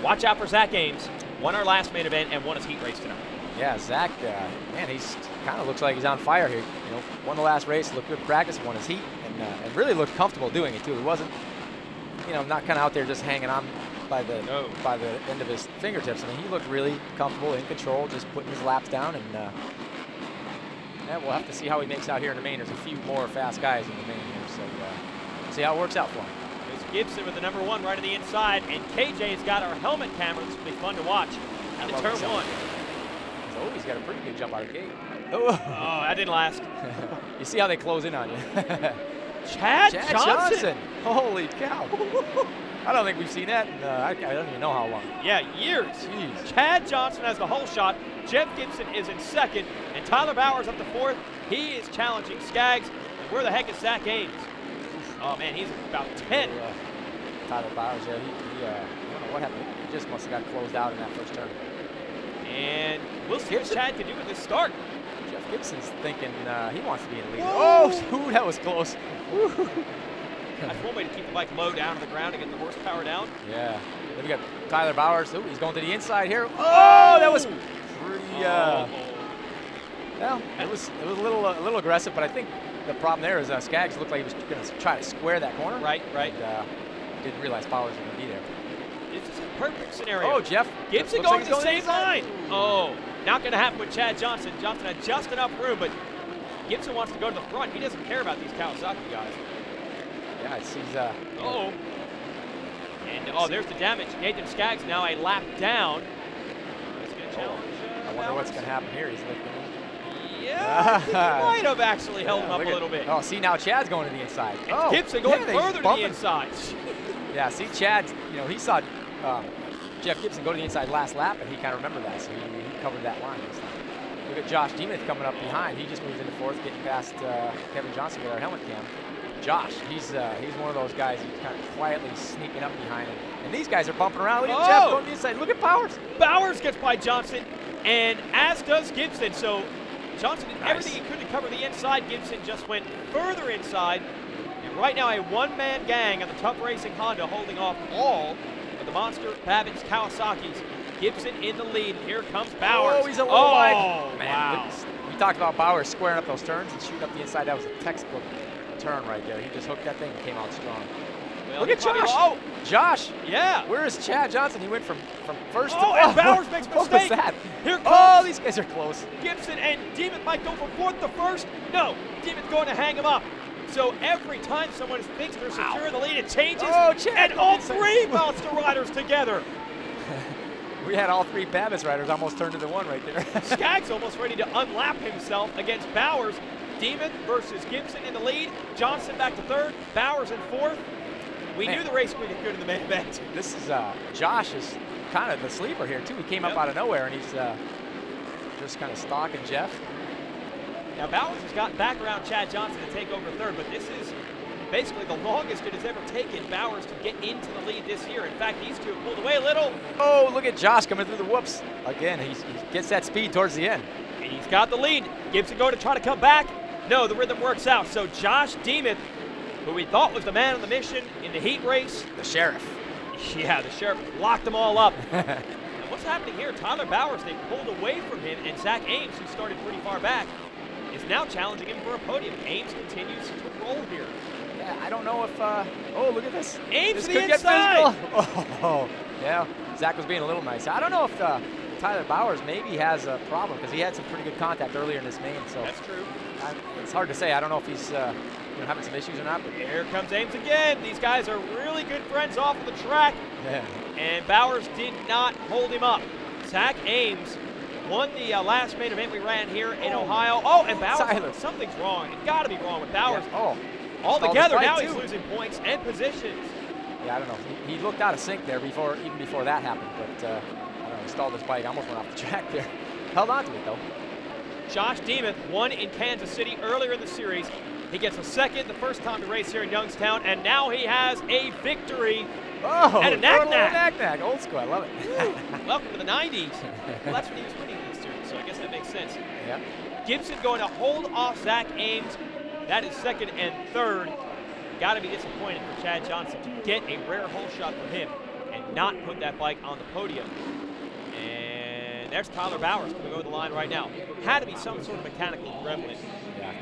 watch out for Zach Ames. Won our last main event and won his heat race tonight. Yeah, Zach, man, he's kind of looks like he's on fire here. You know, won the last race, looked good in practice, won his heat, and really looked comfortable doing it too. He wasn't, you know, not kind of out there just hanging on by the end of his fingertips. I mean, he looked really comfortable, in control, just putting his laps down. And yeah, we'll have to see how he makes out here in the main. There's a few more fast guys in the main here, so we'll see how it works out for him. There's Gibson with the number 1 right on the inside, and KJ's got our helmet camera. This will be fun to watch at the turn 1. Oh, he's got a pretty good jump out of the gate. Oh, that didn't last. You see how they close in on you. Chad Johnson. Holy cow. I don't think we've seen that in, I don't even know how long. Yeah, years. Jeez. Chad Johnson has the whole shot. Jeff Gibson is in 2nd, and Tyler Bowers up to 4th. He is challenging Skaggs. And where the heck is Zach Ames? Oh, man, he's about 10. Tyler Bowers, yeah, I don't know what happened. He just must have got closed out in that first turn. And we'll see what Chad can do with this start. Jeff Gibson's thinking he wants to be in the lead. Whoa. Oh, that was close. Woo. That's one way to keep the bike low down to the ground and get the horsepower down. Yeah. Then we got Tyler Bowers. Ooh, he's going to the inside here. Oh, that was pretty. Well, it was a little aggressive, but I think the problem there is Skaggs looked like he was going to try to square that corner. Right. And, didn't realize Bowers was going to be there. This is a perfect scenario. Oh, Jeff Gibson going to the same line. Oh, not going to happen with Chad Johnson. Johnson had just enough room, but Gibson wants to go to the front. He doesn't care about these Kawasaki guys. Yeah, he's. And there's the damage. Nathan Skaggs now a lap down. He's going to challenge. I wonder what's going to happen here. He's lifting. Yeah, I think he might have actually held him up a little bit. Oh, see, now Chad's going to the inside. And Gibson going further to the inside. Yeah, see, Chad, you know, he saw Jeff Gibson go to the inside last lap, and he kind of remembered that, so he covered that line this time. Look at Josh Demuth coming up behind. He just moves into 4th, getting past Kevin Johnson with our helmet cam. Josh, he's one of those guys who's kind of quietly sneaking up behind him. And these guys are bumping around. Look at Jeff going to the inside. Look at Bowers. Bowers gets by Johnson, and as does Gibson. So Johnson did everything he could to cover the inside. Gibson just went further inside. And right now a one-man gang of the Tough Racing Honda holding off all of the Monster, Babbitt's, Kawasaki's. Gibson in the lead. Here comes Bowers. Oh, he's a little wide. Man, wow. We talked about Bowers squaring up those turns and shooting up the inside. That was a textbook turn right there. He just hooked that thing and came out strong. Well, look at Josh. Josh. Yeah. Where is Chad Johnson? He went from first to and Bowers makes a mistake. What was that? Here comes these guys are close. Gibson, and Demuth might go from 4th to 1st. No, Demuth going to hang him up. So every time someone thinks they're secure in the lead, it changes. Oh, Chad, and all 3 Monster riders together. We had all 3 Babbitt's riders almost turned into 1 right there. Skaggs almost ready to unlap himself against Bowers. Demuth versus Gibson in the lead. Johnson back to 3rd. Bowers in 4th. We knew the race would get good in the main event. This is Josh is kind of the sleeper here too. He came up out of nowhere and he's just kind of stalking Jeff. Now Bowers has gotten back around Chad Johnson to take over 3rd, but this is basically the longest it has ever taken Bowers to get into the lead this year. In fact, these two have pulled away a little. Oh, look at Josh coming through the whoops. Again, he gets that speed towards the end. And he's got the lead. Gibson going to try to come back. No, the rhythm works out. So Josh Demuth, who we thought was the man on the mission in the heat race. The sheriff. Yeah, the sheriff locked them all up. And what's happening here? Tyler Bowers, they pulled away from him, and Zach Ames, who started pretty far back, is now challenging him for a podium. Ames continues to roll here. Yeah, I don't know if, oh, look at this. Ames this to could the inside. Get physical. Oh, yeah, Zach was being a little nice. I don't know if Tyler Bowers maybe has a problem because he had some pretty good contact earlier in this main. So that's true. It's hard to say. I don't know if he's having some issues or not. But here comes Ames again. These guys are really good friends off of the track. Yeah. And Bowers did not hold him up. Zach Ames won the last main event we ran here in Ohio. Oh, and Bowers, something's wrong. It's got to be wrong with Bowers. Yeah. All together now he's losing points and positions. Yeah, I don't know. He looked out of sync there even before that happened. But I don't know. He stalled his bike. Almost went off the track there. Held on to it though. Josh Demuth won in Kansas City earlier in the series. He gets a 2nd the first time to race here in Youngstown, and now he has a victory and a knack-knack. Old school, I love it. Welcome to the 90s. Well, that's when he was winning these series, so I guess that makes sense. Yeah. Gibson going to hold off Zach Ames. That is 2nd and 3rd. Got to be disappointed for Chad Johnson to get a rare hole shot for him. and not put that bike on the podium. And there's Tyler Bowers going to go to the line right now. Had to be some sort of mechanical gremlin. Yeah.